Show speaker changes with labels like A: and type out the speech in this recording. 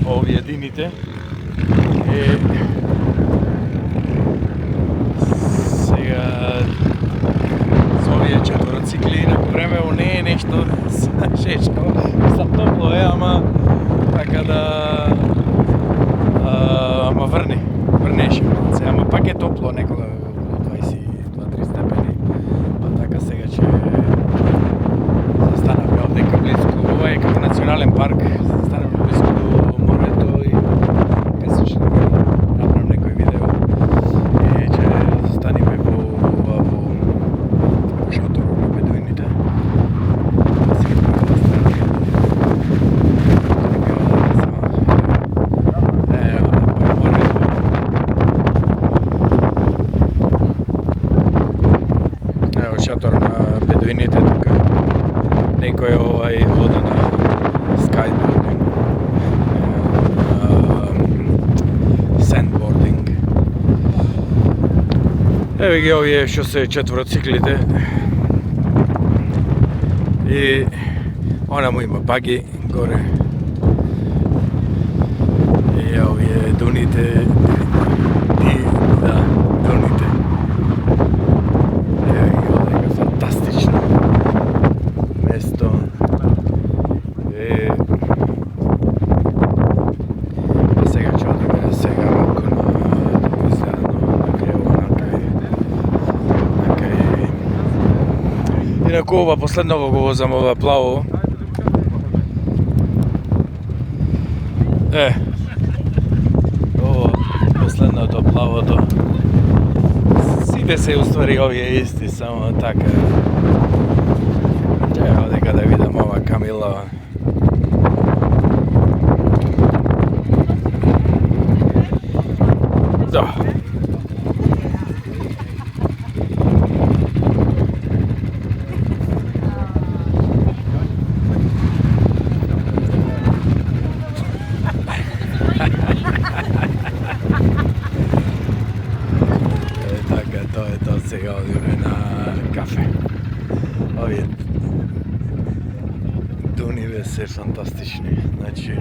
A: по овие дините. Сега со овие четвороцикли на време не е нешто шешко, за топло е, ама така да ама врнеше малце, ама пак е топло некога околу 22-23 степени. Па така сега ќе застанаме овдека близко, ова е како национален парк, застанаме близко до морето и кај ќе направам некој видео и ќе застанеме во шаторот на бедуините. Шатор на бедуините, тука некој ода на скайбординг, сендбординг. Еве ги овие што се четвороциклите и она му има баги горе и овие дуните и да, дуните. Инаку ова последново го возам ова плаво. Ова последното плавото. Сите се уствари овие исти, само така. Ево дека да видам ова Камила. Да. Така, тоа е тоа, сега одиме на кафе. Овие дуниве се фантастични, значи